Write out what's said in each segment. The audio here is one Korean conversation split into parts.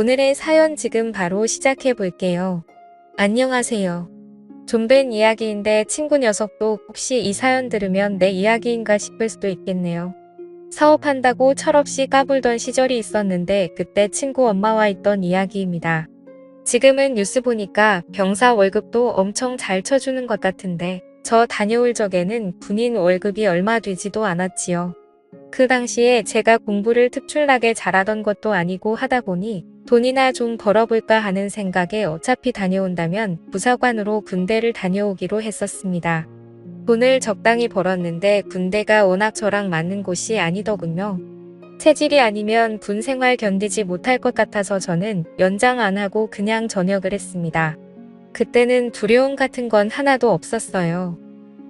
오늘의 사연 지금 바로 시작해 볼게요. 안녕하세요. 좀 된 이야기인데 친구 녀석도 혹시 이 사연 들으면 내 이야기인가 싶을 수도 있겠네요. 사업한다고 철없이 까불던 시절이 있었는데 그때 친구 엄마와 있던 이야기입니다. 지금은 뉴스 보니까 병사 월급도 엄청 잘 쳐주는 것 같은데 저 다녀올 적에는 군인 월급이 얼마 되지도 않았지요. 그 당시에 제가 공부를 특출나게 잘하던 것도 아니고 하다 보니 돈이나 좀 벌어볼까 하는 생각에 어차피 다녀온다면 부사관으로 군대를 다녀오기로 했었습니다. 돈을 적당히 벌었는데 군대가 워낙 저랑 맞는 곳이 아니더군요. 체질이 아니면 군 생활 견디지 못할 것 같아서 저는 연장 안 하고 그냥 전역을 했습니다. 그때는 두려움 같은 건 하나도 없었어요.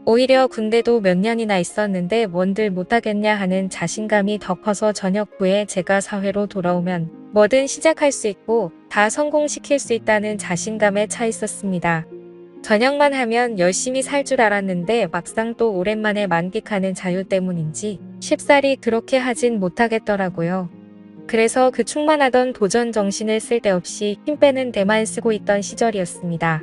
오히려 군대도 몇 년이나 있었는데 뭔들 못하겠냐 하는 자신감이 더 커서 전역 후에 제가 사회로 돌아오면 뭐든 시작할 수 있고 다 성공시킬 수 있다는 자신감에 차 있었습니다. 전역만 하면 열심히 살 줄 알았는데 막상 또 오랜만에 만끽하는 자유 때문인지 쉽사리 그렇게 하진 못하겠더라고요. 그래서 그 충만하던 도전 정신을 쓸데없이 힘 빼는 데만 쓰고 있던 시절이었습니다.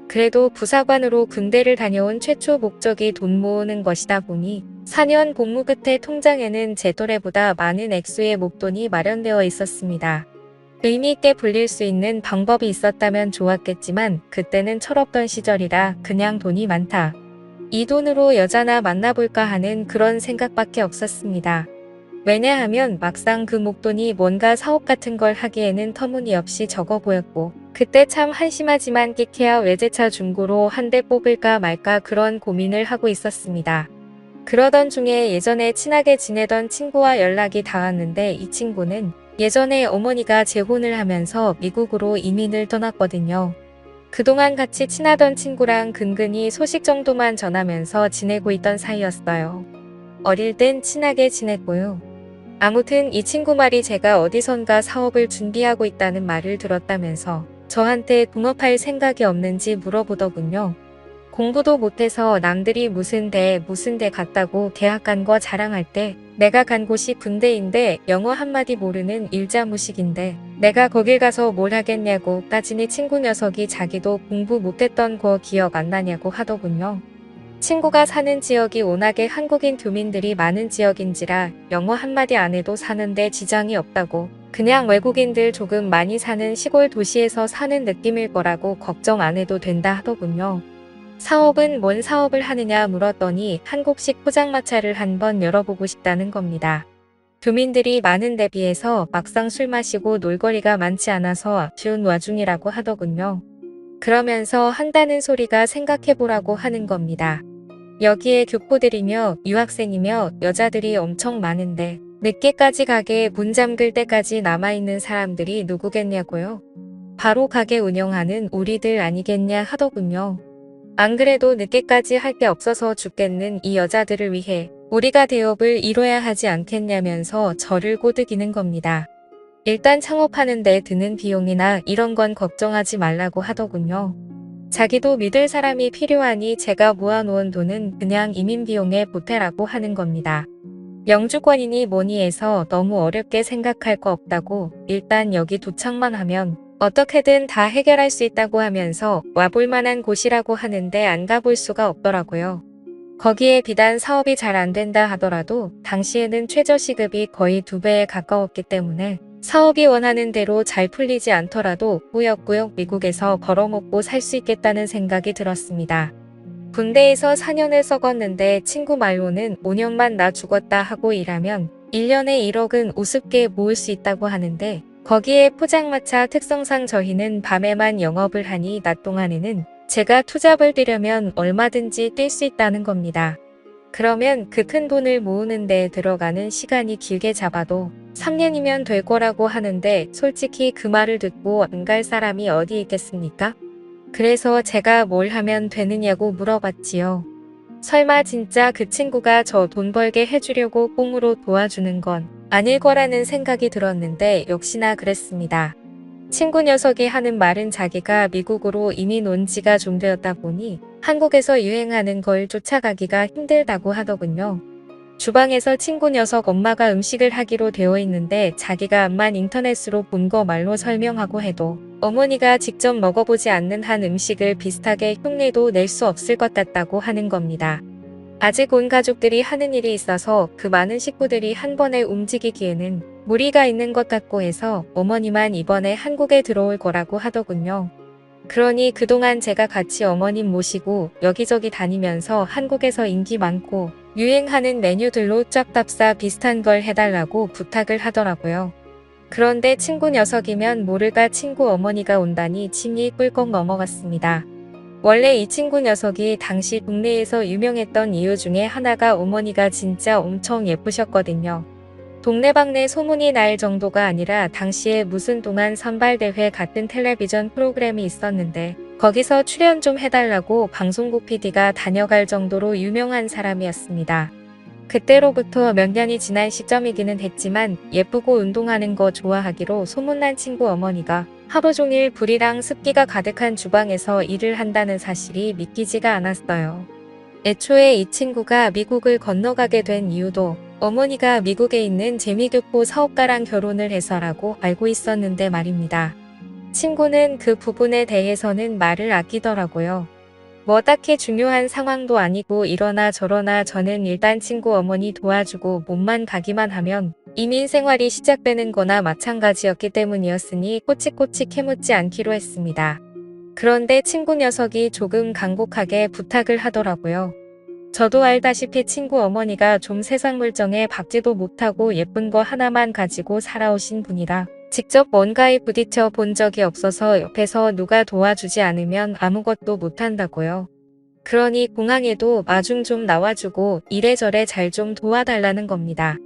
그래도 부사관으로 군대를 다녀온 최초 목적이 돈 모으는 것이다 보니 4년 복무 끝에 통장에는 제 또래보다 많은 액수의 목돈이 마련되어 있었습니다. 의미 있게 불릴 수 있는 방법이 있었다면 좋았겠지만 그때는 철없던 시절이라 그냥 돈이 많다. 이 돈으로 여자나 만나볼까 하는 그런 생각밖에 없었습니다. 왜냐하면 막상 그 목돈이 뭔가 사업 같은 걸 하기에는 터무니없이 적어 보였고 그때 참 한심하지만 끼케야 외제차 중고로 한 대 뽑을까 말까 그런 고민을 하고 있었습니다. 그러던 중에 예전에 친하게 지내던 친구와 연락이 닿았는데 이 친구는 예전에 어머니가 재혼을 하면서 미국으로 이민을 떠났거든요. 그동안 같이 친하던 친구랑 근근히 소식 정도만 전하면서 지내고 있던 사이였어요. 어릴 땐 친하게 지냈고요. 아무튼 이 친구 말이 제가 어디선가 사업을 준비하고 있다는 말을 들었다면서 저한테 동업할 생각이 없는지 물어보더군요. 공부도 못해서 남들이 무슨 대 갔다고 대학 간 거 자랑할 때 내가 간 곳이 군대인데 영어 한마디 모르는 일자무식인데 내가 거길 가서 뭘 하겠냐고 따지니 친구 녀석이 자기도 공부 못했던 거 기억 안 나냐고 하더군요. 친구가 사는 지역이 워낙에 한국인 교민들이 많은 지역인지라 영어 한마디 안 해도 사는데 지장이 없다고 그냥 외국인들 조금 많이 사는 시골 도시에서 사는 느낌일 거라고 걱정 안 해도 된다 하더군요. 사업은 뭔 사업을 하느냐 물었더니 한국식 포장마차를 한번 열어보고 싶다는 겁니다. 교민들이 많은 데 비해서 막상 술 마시고 놀거리가 많지 않아서 아쉬운 와중이라고 하더군요. 그러면서 한다는 소리가 생각해보라고 하는 겁니다. 여기에 교포들이며 유학생이며 여자들이 엄청 많은데 늦게까지 가게에 문 잠글 때까지 남아있는 사람들이 누구겠냐고요? 바로 가게 운영하는 우리들 아니겠냐 하더군요. 안 그래도 늦게까지 할 게 없어서 죽겠는 이 여자들을 위해 우리가 대업을 이뤄야 하지 않겠냐면서 저를 꼬드기는 겁니다. 일단 창업하는 데 드는 비용이나 이런 건 걱정하지 말라고 하더군요. 자기도 믿을 사람이 필요하니 제가 모아놓은 돈은 그냥 이민 비용에 보태라고 하는 겁니다. 영주권이니 뭐니 해서 너무 어렵게 생각할 거 없다고 일단 여기 도착만 하면 어떻게든 다 해결할 수 있다고 하면서 와볼 만한 곳이라고 하는데 안 가볼 수가 없더라고요. 거기에 비단 사업이 잘 안 된다 하더라도 당시에는 최저시급이 거의 2배에 가까웠기 때문에 사업이 원하는 대로 잘 풀리지 않더라도 꾸역꾸역 미국에서 벌어먹고 살 수 있겠다는 생각이 들었습니다. 군대에서 4년을 썩었는데 친구 말로는 5년만 나 죽었다 하고 일하면 1년에 1억은 우습게 모을 수 있다고 하는데 거기에 포장마차 특성상 저희는 밤에만 영업을 하니 낮 동안에는 제가 투잡을 뛰려면 얼마든지 뛸 수 있다는 겁니다. 그러면 그 큰 돈을 모으는 데 들어가는 시간이 길게 잡아도 3년이면 될 거라고 하는데 솔직히 그 말을 듣고 안 갈 사람이 어디 있겠습니까? 그래서 제가 뭘 하면 되느냐고 물어봤지요. 설마 진짜 그 친구가 저 돈 벌게 해주려고 꽁으로 도와주는 건 아닐 거라는 생각이 들었는데 역시나 그랬습니다. 친구 녀석이 하는 말은 자기가 미국으로 이민 온 지가 좀 되었다 보니 한국에서 유행하는 걸 쫓아가기가 힘들다고 하더군요. 주방에서 친구 녀석 엄마가 음식을 하기로 되어 있는데 자기가 암만 인터넷으로 본 거 말로 설명하고 해도 어머니가 직접 먹어보지 않는 한 음식을 비슷하게 흉내도 낼 수 없을 것 같다고 하는 겁니다. 아직 온 가족들이 하는 일이 있어서 그 많은 식구들이 한 번에 움직이기에는 무리가 있는 것 같고 해서 어머니만 이번에 한국에 들어올 거라고 하더군요. 그러니 그동안 제가 같이 어머님 모시고 여기저기 다니면서 한국에서 인기 많고 유행하는 메뉴들로 쫙답사 비슷한 걸 해달라고 부탁을 하더라고요. 그런데 친구 녀석이면 모를까 친구 어머니가 온다니 침이 꿀꺽 넘어갔습니다. 원래 이 친구 녀석이 당시 동네에서 유명했던 이유 중에 하나가 어머니가 진짜 엄청 예쁘셨거든요. 동네방네 소문이 날 정도가 아니라 당시에 무슨 동안 선발대회 같은 텔레비전 프로그램이 있었는데 거기서 출연 좀 해달라고 방송국 PD가 다녀갈 정도로 유명한 사람이었습니다. 그때로부터 몇 년이 지난 시점이기는 했지만 예쁘고 운동하는 거 좋아하기로 소문난 친구 어머니가 하루 종일 불이랑 습기가 가득한 주방에서 일을 한다는 사실이 믿기지가 않았어요. 애초에 이 친구가 미국을 건너가게 된 이유도 어머니가 미국에 있는 재미교포 사업가랑 결혼을 해서라고 알고 있었는데 말입니다. 친구는 그 부분에 대해서는 말을 아끼더라고요. 뭐 딱히 중요한 상황도 아니고 이러나 저러나 저는 일단 친구 어머니 도와주고 몸만 가기만 하면 이민 생활이 시작되는 거나 마찬가지였기 때문이었으니 꼬치꼬치 캐묻지 않기로 했습니다. 그런데 친구 녀석이 조금 강곡하게 부탁을 하더라고요. 저도 알다시피 친구 어머니가 좀 세상 물정에 박지도 못하고 예쁜 거 하나만 가지고 살아오신 분이라 직접 뭔가에 부딪혀 본 적이 없어서 옆에서 누가 도와주지 않으면 아무것도 못한다고요. 그러니 공항에도 마중 좀 나와주고 이래저래 잘 좀 도와달라는 겁니다.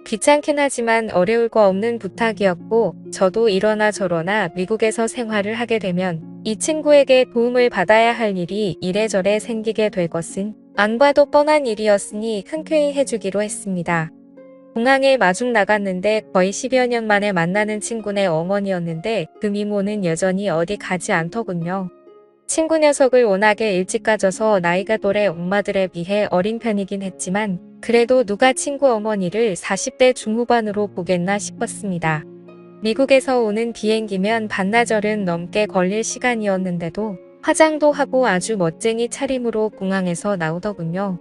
귀찮긴 하지만 어려울 거 없는 부탁이었고 저도 이러나 저러나 미국에서 생활을 하게 되면 이 친구에게 도움을 받아야 할 일이 이래저래 생기게 될 것은 안 봐도 뻔한 일이었으니 흔쾌히 해주기로 했습니다. 공항에 마중 나갔는데 거의 10여 년 만에 만나는 친구네 어머니였는데 그 미모는 여전히 어디 가지 않더군요. 친구 녀석을 워낙에 일찍 가져서 나이가 또래 엄마들에 비해 어린 편이긴 했지만 그래도 누가 친구 어머니를 40대 중후반으로 보겠나 싶었습니다. 미국에서 오는 비행기면 반나절은 넘게 걸릴 시간이었는데도 화장도 하고 아주 멋쟁이 차림으로 공항에서 나오더군요.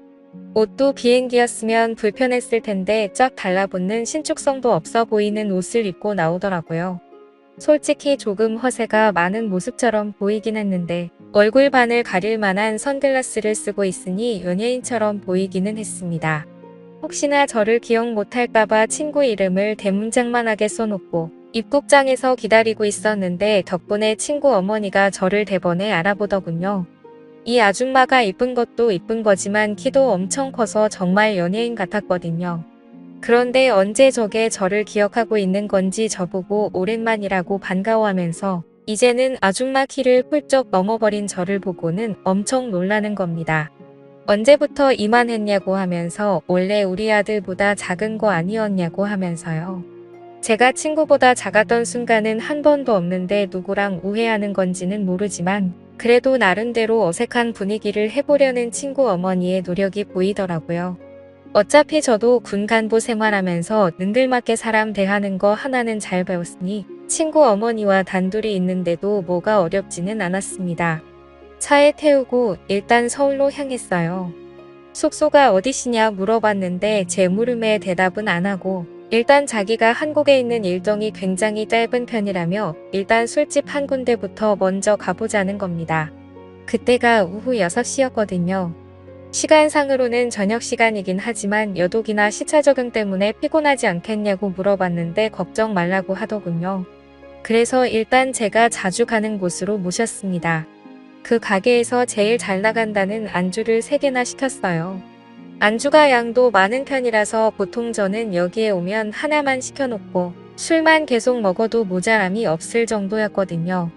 옷도 비행기였으면 불편했을 텐데 쫙 달라붙는 신축성도 없어 보이는 옷을 입고 나오더라고요. 솔직히 조금 허세가 많은 모습처럼 보이긴 했는데 얼굴 반을 가릴 만한 선글라스를 쓰고 있으니 연예인처럼 보이기는 했습니다. 혹시나 저를 기억 못할까봐 친구 이름을 대문짝만하게 써놓고 입국장에서 기다리고 있었는데 덕분에 친구 어머니가 저를 대번에 알아보더군요. 이 아줌마가 이쁜 것도 이쁜 거지만 키도 엄청 커서 정말 연예인 같았거든요. 그런데 언제 저게 저를 기억하고 있는 건지 저보고 오랜만이라고 반가워하면서 이제는 아줌마 키를 훌쩍 넘어버린 저를 보고는 엄청 놀라는 겁니다. 언제부터 이만했냐고 하면서 원래 우리 아들보다 작은 거 아니었냐고 하면서요. 제가 친구보다 작았던 순간은 한 번도 없는데 누구랑 우회하는 건지는 모르지만 그래도 나름대로 어색한 분위기를 해보려는 친구 어머니의 노력이 보이더라고요. 어차피 저도 군 간부 생활하면서 능글맞게 사람 대하는 거 하나는 잘 배웠으니 친구 어머니와 단둘이 있는데도 뭐가 어렵지는 않았습니다. 차에 태우고 일단 서울로 향했어요. 숙소가 어디시냐 물어봤는데 제 물음에 대답은 안 하고 일단 자기가 한국에 있는 일정이 굉장히 짧은 편이라며 일단 술집 한 군데부터 먼저 가보자는 겁니다. 그때가 오후 6시였거든요. 시간상으로는 저녁 시간이긴 하지만 여독이나 시차 적응 때문에 피곤하지 않겠냐고 물어봤는데 걱정 말라고 하더군요. 그래서 일단 제가 자주 가는 곳으로 모셨습니다. 그 가게에서 제일 잘 나간다는 안주를 3개나 시켰어요. 안주가 양도 많은 편이라서 보통 저는 여기에 오면 하나만 시켜놓고 술만 계속 먹어도 모자람이 없을 정도였거든요.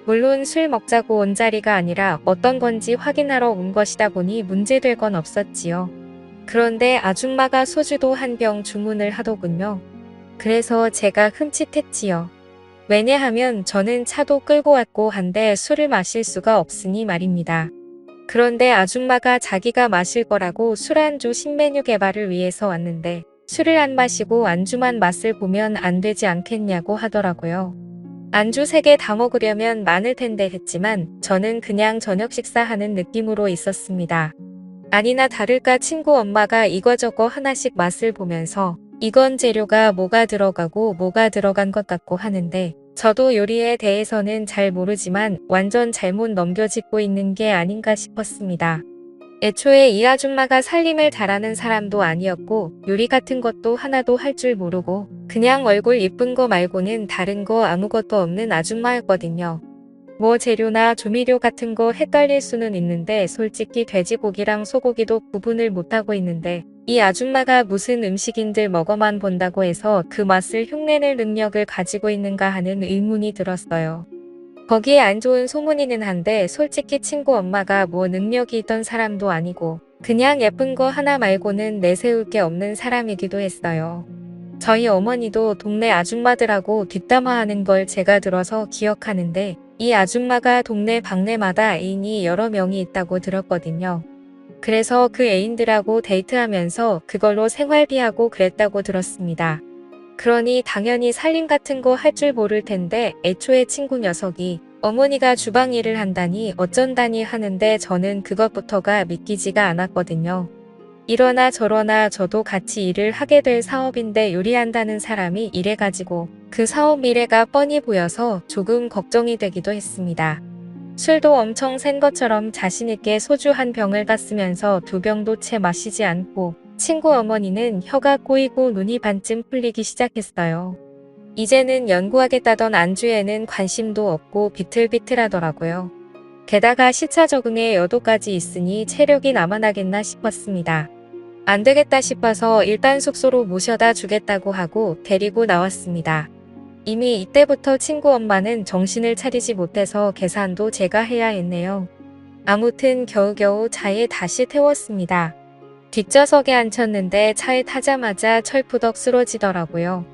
물론 술 먹자고 온 자리가 아니라 어떤 건지 확인하러 온 것이다 보니 문제될 건 없었지요. 그런데 아줌마가 소주도 한 병 주문을 하더군요. 그래서 제가 흠칫했지요. 왜냐하면 저는 차도 끌고 왔고 한데 술을 마실 수가 없으니 말입니다. 그런데 아줌마가 자기가 마실 거라고 술안주 신메뉴 개발을 위해서 왔는데 술을 안 마시고 안주만 맛을 보면 안 되지 않겠냐고 하더라고요. 안주 3개 다 먹으려면 많을 텐데 했지만 저는 그냥 저녁 식사하는 느낌으로 있었습니다. 아니나 다를까 친구 엄마가 이거저거 하나씩 맛을 보면서 이건 재료가 뭐가 들어가고 뭐가 들어간 것 같고 하는데 저도 요리에 대해서는 잘 모르지만 완전 잘못 넘겨짚고 있는 게 아닌가 싶었습니다. 애초에 이 아줌마가 살림을 잘하는 사람도 아니었고 요리 같은 것도 하나도 할 줄 모르고 그냥 얼굴 예쁜 거 말고는 다른 거 아무것도 없는 아줌마였거든요. 뭐 재료나 조미료 같은 거 헷갈릴 수는 있는데 솔직히 돼지고기랑 소고기도 구분을 못하고 있는데 이 아줌마가 무슨 음식인들 먹어만 본다고 해서 그 맛을 흉내낼 능력을 가지고 있는가 하는 의문이 들었어요. 거기에 안 좋은 소문이는 한데 솔직히 친구 엄마가 뭐 능력이 있던 사람도 아니고 그냥 예쁜 거 하나 말고는 내세울 게 없는 사람이기도 했어요. 저희 어머니도 동네 아줌마들하고 뒷담화하는 걸 제가 들어서 기억하는데 이 아줌마가 동네 방네마다 애인이 여러 명이 있다고 들었거든요. 그래서 그 애인들하고 데이트하면서 그걸로 생활비하고 그랬다고 들었습니다. 그러니 당연히 살림 같은 거 할 줄 모를 텐데 애초에 친구 녀석이 어머니가 주방 일을 한다니 어쩐다니 하는데 저는 그것부터가 믿기지가 않았거든요. 이러나 저러나 저도 같이 일을 하게 될 사업인데 요리한다는 사람이 이래가지고 그 사업 미래가 뻔히 보여서 조금 걱정이 되기도 했습니다. 술도 엄청 센 것처럼 자신있게 소주 한 병을 땄으면서 2병도 채 마시지 않고 친구 어머니는 혀가 꼬이고 눈이 반쯤 풀리기 시작했어요. 이제는 연구하겠다던 안주에는 관심도 없고 비틀비틀하더라고요. 게다가 시차 적응에 여도까지 있으니 체력이 남아나겠나 싶었습니다. 안 되겠다 싶어서 일단 숙소로 모셔다 주겠다고 하고 데리고 나왔습니다. 이미 이때부터 친구 엄마는 정신을 차리지 못해서 계산도 제가 해야 했네요. 아무튼 겨우겨우 차에 다시 태웠습니다. 뒷좌석에 앉혔는데 차에 타자마자 철푸덕 쓰러지더라고요.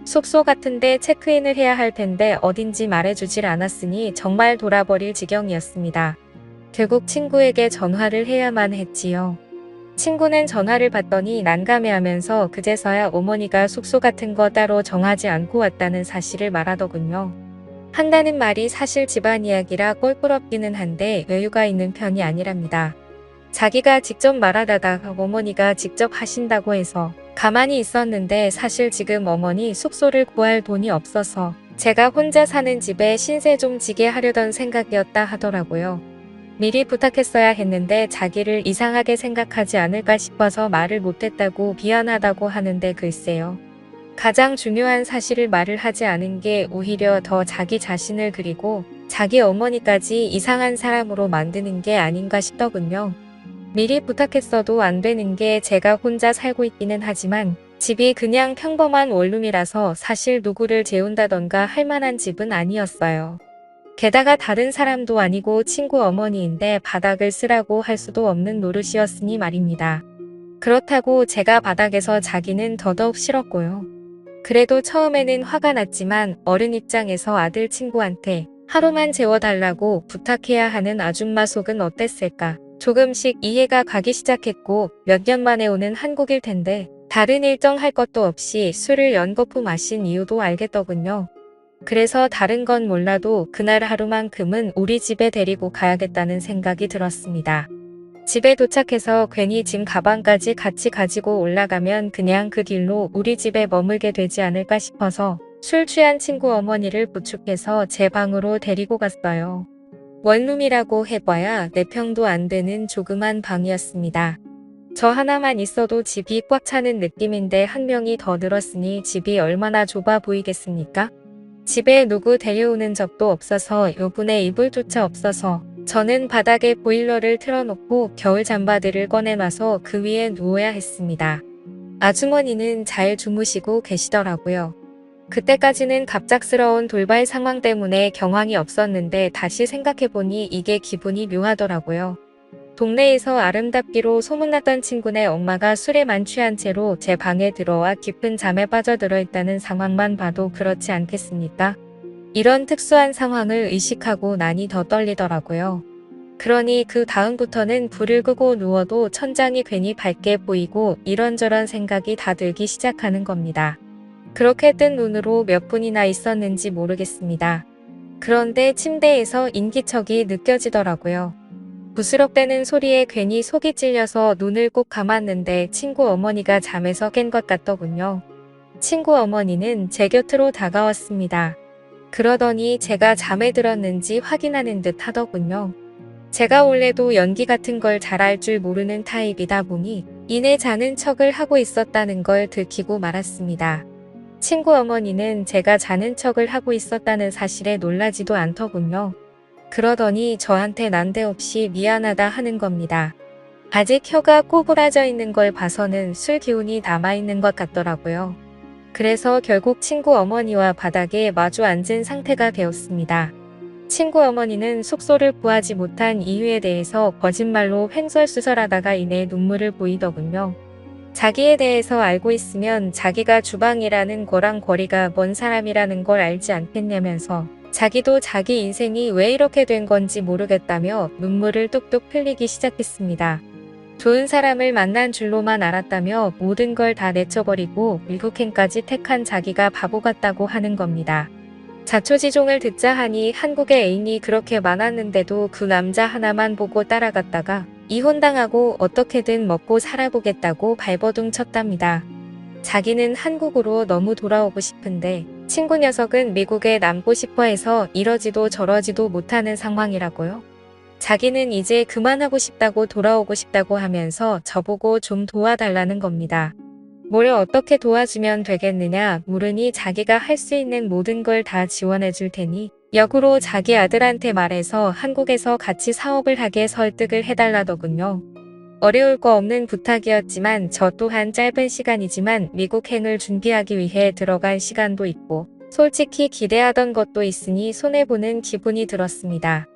숙소 같은데 체크인을 해야 할 텐데 어딘지 말해주질 않았으니 정말 돌아버릴 지경이었습니다. 결국 친구에게 전화를 해야만 했지요. 친구는 전화를 받더니 난감해하면서 그제서야 어머니가 숙소 같은 거 따로 정하지 않고 왔다는 사실을 말하더군요. 한다는 말이 사실 집안 이야기라 껄끄럽기는 한데 여유가 있는 편이 아니랍니다. 자기가 직접 말하다가 어머니가 직접 하신다고 해서 가만히 있었는데 사실 지금 어머니 숙소를 구할 돈이 없어서 제가 혼자 사는 집에 신세 좀 지게 하려던 생각이었다 하더라고요. 미리 부탁했어야 했는데 자기를 이상하게 생각하지 않을까 싶어서 말을 못했다고 미안하다고 하는데 글쎄요. 가장 중요한 사실을 말을 하지 않은 게 오히려 더 자기 자신을 그리고 자기 어머니까지 이상한 사람으로 만드는 게 아닌가 싶더군요. 미리 부탁했어도 안 되는 게 제가 혼자 살고 있기는 하지만 집이 그냥 평범한 원룸이라서 사실 누구를 재운다던가 할 만한 집은 아니었어요. 게다가 다른 사람도 아니고 친구 어머니인데 바닥을 쓰라고 할 수도 없는 노릇이었으니 말입니다. 그렇다고 제가 바닥에서 자기는 더더욱 싫었고요. 그래도 처음에는 화가 났지만 어른 입장에서 아들 친구한테 하루만 재워달라고 부탁해야 하는 아줌마 속은 어땠을까? 조금씩 이해가 가기 시작했고 몇 년 만에 오는 한국일 텐데 다른 일정 할 것도 없이 술을 연거푸 마신 이유도 알겠더군요. 그래서 다른 건 몰라도 그날 하루만큼은 우리 집에 데리고 가야겠다는 생각이 들었습니다. 집에 도착해서 괜히 짐 가방까지 같이 가지고 올라가면 그냥 그 길로 우리 집에 머물게 되지 않을까 싶어서 술 취한 친구 어머니를 부축해서 제 방으로 데리고 갔어요. 원룸이라고 해봐야 4평도 안 되는 조그만 방이었습니다. 저 하나만 있어도 집이 꽉 차는 느낌인데 한 명이 더 늘었으니 집이 얼마나 좁아 보이겠습니까? 집에 누구 데려오는 적도 없어서 요분의 이불조차 없어서 저는 바닥에 보일러를 틀어놓고 겨울 잠바들을 꺼내놔서 그 위에 누워야 했습니다. 아주머니는 잘 주무시고 계시더라고요. 그때까지는 갑작스러운 돌발 상황 때문에 경황이 없었는데 다시 생각해보니 이게 기분이 묘하더라고요. 동네에서 아름답기로 소문났던 친구네 엄마가 술에 만취한 채로 제 방에 들어와 깊은 잠에 빠져들어 있다는 상황만 봐도 그렇지 않겠습니까? 이런 특수한 상황을 의식하고 나니 더 떨리더라고요. 그러니 그 다음부터는 불을 끄고 누워도 천장이 괜히 밝게 보이고 이런저런 생각이 다 들기 시작하는 겁니다. 그렇게 뜬 눈으로 몇 분이나 있었는지 모르겠습니다. 그런데 침대에서 인기척이 느껴지더라고요. 부스럭대는 소리에 괜히 속이 찔려서 눈을 꼭 감았는데 친구 어머니가 잠에서 깬 것 같더군요. 친구 어머니는 제 곁으로 다가왔습니다. 그러더니 제가 잠에 들었는지 확인하는 듯 하더군요. 제가 원래도 연기 같은 걸 잘 알 줄 모르는 타입이다 보니 이내 자는 척을 하고 있었다는 걸 들키고 말았습니다. 친구 어머니는 제가 자는 척을 하고 있었다는 사실에 놀라지도 않더군요. 그러더니 저한테 난데없이 미안하다 하는 겁니다. 아직 혀가 꼬부라져 있는 걸 봐서는 술 기운이 남아있는 것 같더라고요. 그래서 결국 친구 어머니와 바닥에 마주 앉은 상태가 되었습니다. 친구 어머니는 숙소를 구하지 못한 이유에 대해서 거짓말로 횡설수설하다가 이내 눈물을 보이더군요. 자기에 대해서 알고 있으면 자기가 주방이라는 거랑 거리가 먼 사람이라는 걸 알지 않겠냐면서 자기도 자기 인생이 왜 이렇게 된 건지 모르겠다며 눈물을 뚝뚝 흘리기 시작했습니다. 좋은 사람을 만난 줄로만 알았다며 모든 걸 다 내쳐버리고 미국행까지 택한 자기가 바보 같다고 하는 겁니다. 자초지종을 듣자 하니 한국에 애인이 그렇게 많았는데도 그 남자 하나만 보고 따라갔다가 이혼당하고 어떻게든 먹고 살아보겠다고 발버둥 쳤답니다. 자기는 한국으로 너무 돌아오고 싶은데 친구 녀석은 미국에 남고 싶어 해서 이러지도 저러지도 못하는 상황이라고요. 자기는 이제 그만하고 싶다고 돌아오고 싶다고 하면서 저보고 좀 도와달라는 겁니다. 뭘 어떻게 도와주면 되겠느냐 물으니 자기가 할 수 있는 모든 걸 다 지원해 줄 테니 역으로 자기 아들한테 말해서 한국에서 같이 사업을 하게 설득을 해달라더군요. 어려울 거 없는 부탁이었지만 저 또한 짧은 시간이지만 미국행을 준비하기 위해 들어간 시간도 있고 솔직히 기대하던 것도 있으니 손해보는 기분이 들었습니다.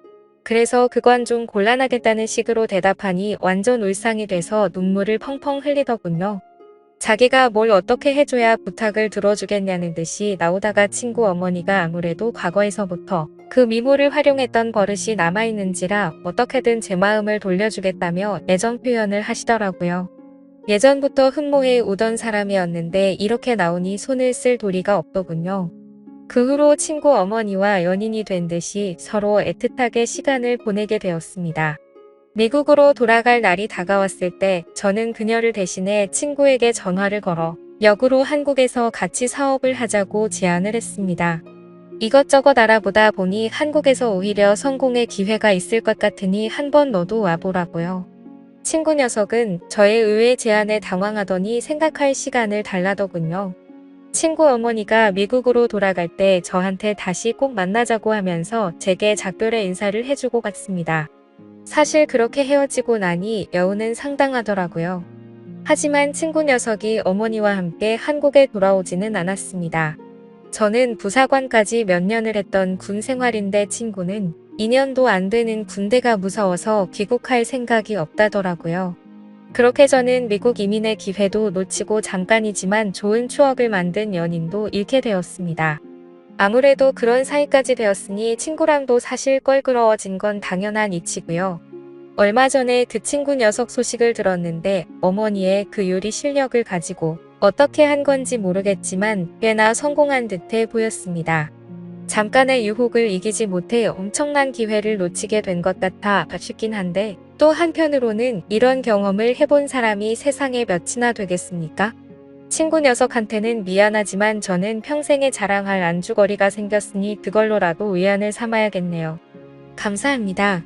그래서 그건 좀 곤란하겠다는 식으로 대답하니 완전 울상이 돼서 눈물을 펑펑 흘리더군요. 자기가 뭘 어떻게 해줘야 부탁을 들어주겠냐는 듯이 나오다가 친구 어머니가 아무래도 과거에서부터 그 미모를 활용했던 버릇이 남아있는지라 어떻게든 제 마음을 돌려주겠다며 애정 표현을 하시더라고요. 예전부터 흠모해 오던 사람이었는데 이렇게 나오니 손을 쓸 도리가 없더군요. 그 후로 친구 어머니와 연인이 된 듯이 서로 애틋하게 시간을 보내게 되었습니다. 미국으로 돌아갈 날이 다가왔을 때 저는 그녀를 대신해 친구에게 전화를 걸어 역으로 한국에서 같이 사업을 하자고 제안을 했습니다. 이것저것 알아보다 보니 한국에서 오히려 성공의 기회가 있을 것 같으니 한번 너도 와보라고요. 친구 녀석은 저의 의외 제안에 당황하더니 생각할 시간을 달라더군요. 친구 어머니가 미국으로 돌아갈 때 저한테 다시 꼭 만나자고 하면서 제게 작별의 인사를 해주고 갔습니다. 사실 그렇게 헤어지고 나니 여운은 상당하더라고요. 하지만 친구 녀석이 어머니와 함께 한국에 돌아오지는 않았습니다. 저는 부사관까지 몇 년을 했던 군 생활인데 친구는 2년도 안 되는 군대가 무서워서 귀국할 생각이 없다더라고요. 그렇게 저는 미국 이민의 기회도 놓치고 잠깐이지만 좋은 추억을 만든 연인도 잃게 되었습니다. 아무래도 그런 사이까지 되었으니 친구랑도 사실 껄끄러워진 건 당연한 이치고요. 얼마 전에 그 친구 녀석 소식을 들었는데 어머니의 그 요리 실력을 가지고 어떻게 한 건지 모르겠지만 꽤나 성공한 듯해 보였습니다. 잠깐의 유혹을 이기지 못해 엄청난 기회를 놓치게 된 것 같아 아쉽긴 한데 또 한편으로는 이런 경험을 해본 사람이 세상에 몇이나 되겠습니까? 친구 녀석한테는 미안하지만 저는 평생에 자랑할 안주거리가 생겼으니 그걸로라도 위안을 삼아야겠네요. 감사합니다.